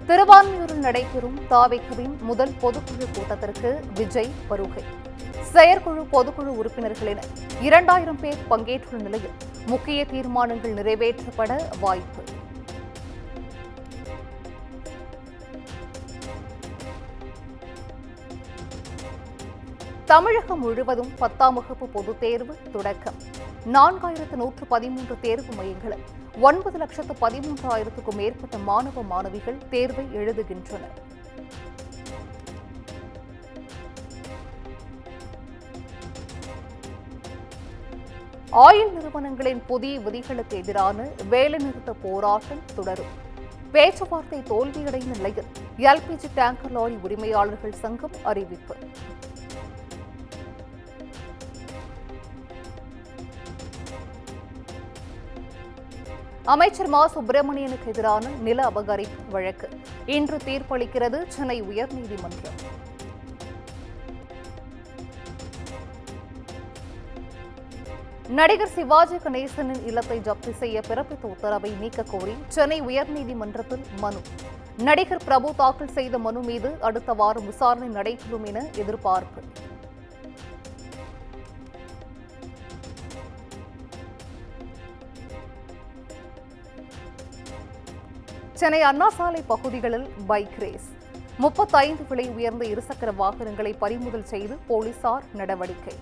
திருவான்மியூரில் நடைபெறும் தாவேகவின் முதல் பொதுக்குழு கூட்டத்திற்கு விஜய் வருகை. செயற்குழு பொதுக்குழு உறுப்பினர்கள் என 2000 பேர் பங்கேற்றுள்ள நிலையில் முக்கிய தீர்மானங்கள் நிறைவேற்றப்பட வாய்ப்பு. தமிழகம் முழுவதும் 10ஆம் வகுப்பு பொதுத் தேர்வு தொடக்கம். 4113 தேர்வு மையங்களில் 9,13,000க்கும் மேற்பட்ட மாணவ மாணவிகள் தேர்வை எழுதுகின்றனர். ஆயில் நிறுவனங்களின் புதிய விதிகளுக்கு எதிரான வேலைநிறுத்த போராட்டம் தொடரும். பேச்சுவார்த்தை தோல்வியடைந்த நிலையில் எல்பிஜி டேங்கர் லாரி உரிமையாளர்கள் சங்கம் அறிவிப்பு. அமைச்சர் மா சுப்பிரமணியனுக்கு எதிரான நில அபகரிப்பு வழக்கு இன்று தீர்ப்பளிக்கிறது சென்னை உயர்நீதிமன்றம். நடிகர் சிவாஜி கணேசனின் இல்லத்தை ஜப்தி செய்ய பிறப்பித்த உத்தரவை நீக்கக் கோரி சென்னை உயர்நீதிமன்றத்தில் மனு. நடிகர் பிரபு தாக்கல் செய்த மனு மீது அடுத்த வாரம் விசாரணை நடைபெறும் என எதிர்பார்ப்பு. சென்னை அண்ணா சாலை பகுதிகளில் பைக் ரேஸ். 35 விலை உயர்ந்த இருசக்கர வாகனங்களை பறிமுதல் செய்து போலீசார் நடவடிக்கை.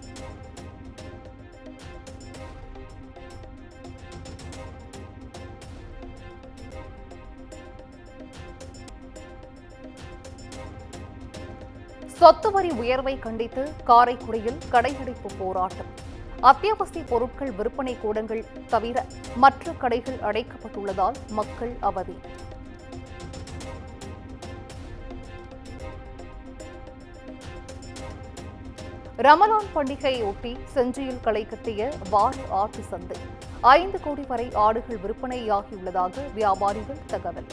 சொத்து வரி உயர்வை கண்டித்து காரைக்குடியில் கடையடைப்பு போராட்டம். அத்தியாவசிய பொருட்கள் விற்பனை கூடங்கள் தவிர மற்ற கடைகள் அடைக்கப்பட்டுள்ளதால் மக்கள் அவதி. ரமலான் பண்டிகையொட்டி செஞ்சியில் களை கட்டிய வார ஆட்டு சந்தை. 5 கோடி வரை ஆடுகள் விற்பனையாகியுள்ளதாக வியாபாரிகள் தகவல்.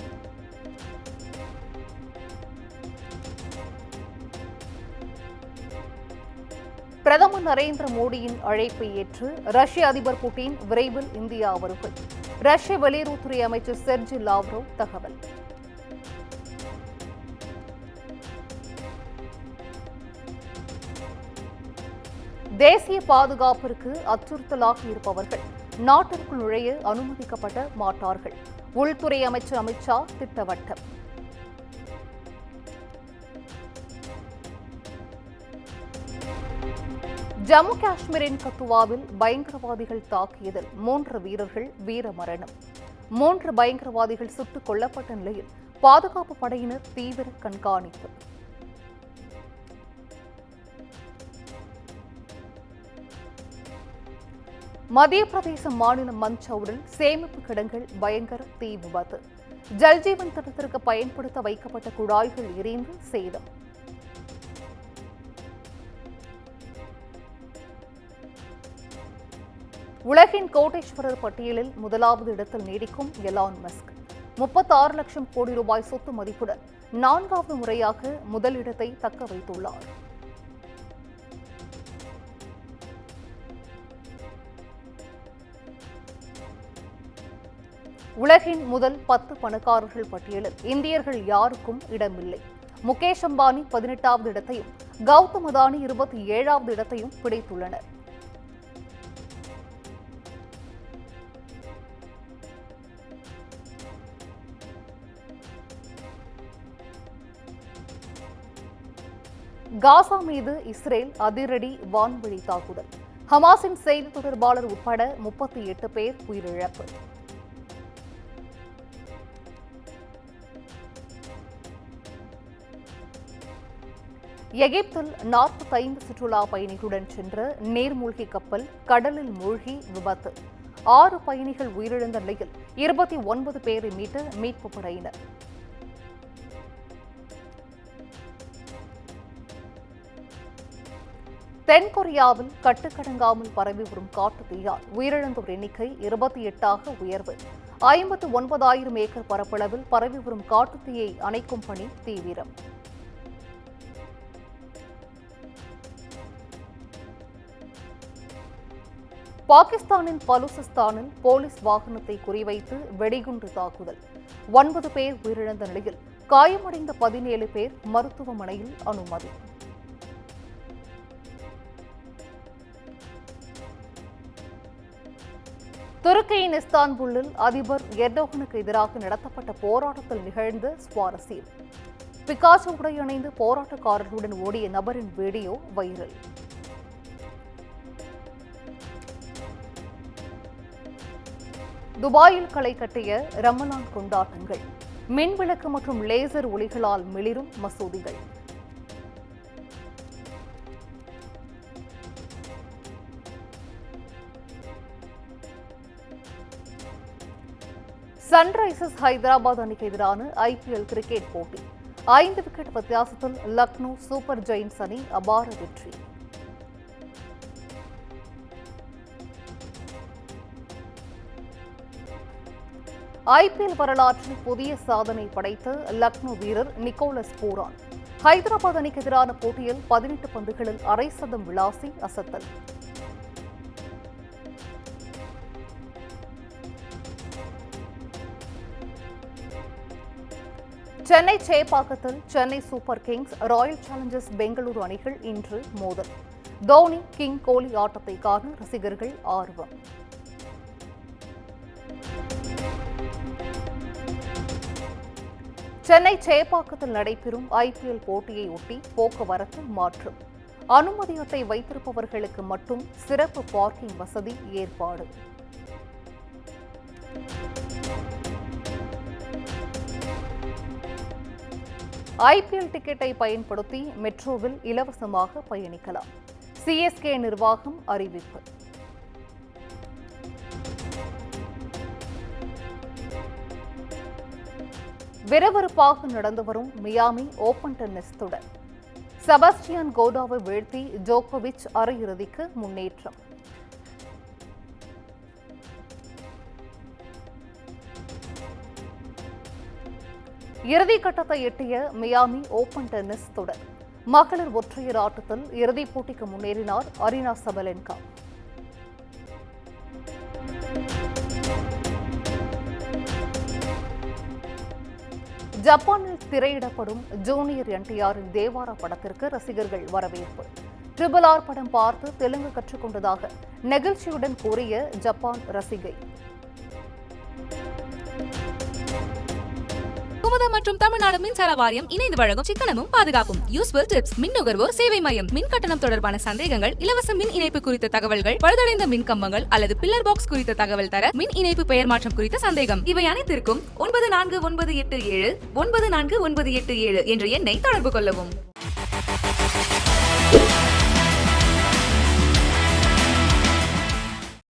பிரதமர் நரேந்திர மோடியின் அழைப்பை ஏற்று ரஷ்ய அதிபர் புட்டின் விரைவில் இந்தியா வருகை. ரஷ்ய வெளியுறவுத்துறை அமைச்சர் செர்ஜி லாவ்ரோவ் தகவல். தேசிய பாதுகாப்பிற்கு அச்சுறுத்தலாக இருப்பவர்கள் நாட்டிற்குள் நுழைய அனுமதிக்கப்பட மாட்டார்கள். உள்துறை அமைச்சர் அமித் ஷா திட்டவட்டம். ஜம்மு காஷ்மீரின் கத்துவாவில் பயங்கரவாதிகள் தாக்கியதில் 3 வீரர்கள் வீரமரணம். 3 பயங்கரவாதிகள் சுட்டுக் கொல்லப்பட்ட நிலையில் பாதுகாப்பு படையினர் தீவிர கண்காணிப்பு. மத்திய பிரதேச மாநிலம் மன்சௌரில் சேமிப்பு கிடங்கில் பயங்கர தீ விபத்து. ஜல்ஜீவன் திட்டத்திற்கு பயன்படுத்த வைக்கப்பட்ட குழாய்கள் எரிந்து சேதம். உலகின் கோடீஸ்வரர் பட்டியலில் முதலாவது இடத்தில் நீடிக்கும் எலான் மஸ்க். 36 லட்சம் கோடி ரூபாய் சொத்து மதிப்புடன் 4வது முறையாக முதலிடத்தை தக்க வைத்துள்ளார். உலகின் முதல் 10 பணக்காரர்கள் பட்டியலில் இந்தியர்கள் யாருக்கும் இடமில்லை. முகேஷ் அம்பானி 18வது இடத்தையும் கௌதம் அதானி 27வது இடத்தையும் பிடித்துள்ளனர். காசா மீது இஸ்ரேல் அதிரடி வான்வழி தாக்குதல். ஹமாஸின் செய்தி தொடர்பாளர் உட்பட 38 பேர் உயிரிழப்பு. எகிப்தில் 45 சுற்றுலா பயணிகளுடன் சென்ற நீர்மூழ்கி கப்பல் கடலில் மூழ்கி விபத்து. 6 பயணிகள் உயிரிழந்த நிலையில் 29 பேரை மீட்ட மீட்புப் படையினர். தென்கொரியாவில் கட்டுக்கடங்காமல் பரவி வரும் காட்டுத் தீயால் உயிரிழந்தோர் எண்ணிக்கை 28ஆக உயர்வு. 59,000 ஏக்கர் பரப்பளவில் பரவி வரும் காட்டுத் தீயை அணைக்கும் பணி தீவிரம். பாகிஸ்தானின் பலூசிஸ்தானில் போலீஸ் வாகனத்தை குறிவைத்து வெடிகுண்டு தாக்குதல். 9 பேர் உயிரிழந்த நிலையில் காயமடைந்த 17 பேர் மருத்துவமனையில் அனுமதி. துருக்கியின் இஸ்தான்புல்லில் அதிபர் எர்டோகனுக்கு எதிராக நடத்தப்பட்ட போராட்டத்தில் நிகழ்ந்த சுவாரஸ்யம். பிகாசோ உடை அணிந்து போராட்டக்காரர்களுடன் ஓடிய நபரின் வீடியோ வைரல். துபாயில் களை கட்டிய ரமலான் கொண்டாட்டங்கள். மின்விளக்கு மற்றும் லேசர் ஒளிகளால் மிளிரும் மசூதிகள். சன்ரைசர்ஸ் ஹைதராபாத் அணிக்கு எதிரான IPL கிரிக்கெட் போட்டி. 5 விக்கெட் வித்தியாசத்தில் லக்னோ சூப்பர் ஜெயின்ஸ் அணி அபார வெற்றி. IPL வரலாற்றில் புதிய சாதனை படைத்த லக்னோ வீரர் நிக்கோலஸ் பூரான் ஹைதராபாத் அணிக்கு எதிரான போட்டியில் 18 பந்துகளில் அரை சதம் விளாசி அசத்தல். சென்னை சேப்பாக்கத்தில் Chennai Super Kings Royal Challengers Bengaluru அணிகள் இன்று மோதல். தோனி கிங் கோலி ஆட்டத்தை காண ரசிகர்கள் ஆர்வம். சென்னை சேப்பாக்கத்தில் நடைபெறும் IPL போட்டியை ஒட்டி போக்குவரத்து மாற்றம். அனுமதி அட்டை வைத்திருப்பவர்களுக்கு மட்டும் சிறப்பு பார்க்கிங் வசதி ஏற்பாடு. IPL டிக்கெட்டை பயன்படுத்தி மெட்ரோவில் இலவசமாக பயணிக்கலாம். CSK நிர்வாகம் அறிவிப்பு. விறுவிறுப்பாக நடந்து வரும் மியாமி ஓபன் டென்னிஸ் தொடர். செபாஸ்டியன் கோடாவை வீழ்த்தி ஜோகோவிச் அரையிறுதிக்கு முன்னேற்றம். இறுதிக்கட்டத்தை எட்டிய மியாமி ஓபன் டென்னிஸ் தொடர். மகளிர் ஒற்றையர் ஆட்டத்தில் இறுதிப் போட்டிக்கு முன்னேறினார் அரினா சபலென்கா. ஜப்பானில் திரையிடப்படும் ஜூனியர் NTRின் தேவாரா படத்திற்கு ரசிகர்கள் வரவேற்பு. RRR படம் பார்த்து தெலுங்கு கற்றுக்கொண்டதாக நெகிழ்ச்சியுடன் கூறிய ஜப்பான் ரசிகை. குமுதம் மற்றும் தமிழ்நாடு மின்சார வாரியம் இணைந்து வழங்கும் சிக்கனமும் பாதுகாப்பும் யூஸ்ஃபுல் டிப்ஸ். மின் நுகர்வோர் சேவை மையம். மின் கட்டணம் தொடர்பான சந்தேகங்கள், இலவச மின் இணைப்பு குறித்த தகவல்கள், பழுதடைந்த மின் கம்பங்கள் அல்லது பில்லர் பாக்ஸ் குறித்த தகவல் தர, மின் இணைப்பு பெயர் மாற்றம் குறித்த சந்தேகம், இவை அனைத்திற்கும் 9497 9497 என்ற எண்ணை தொடர்பு கொள்ளவும்.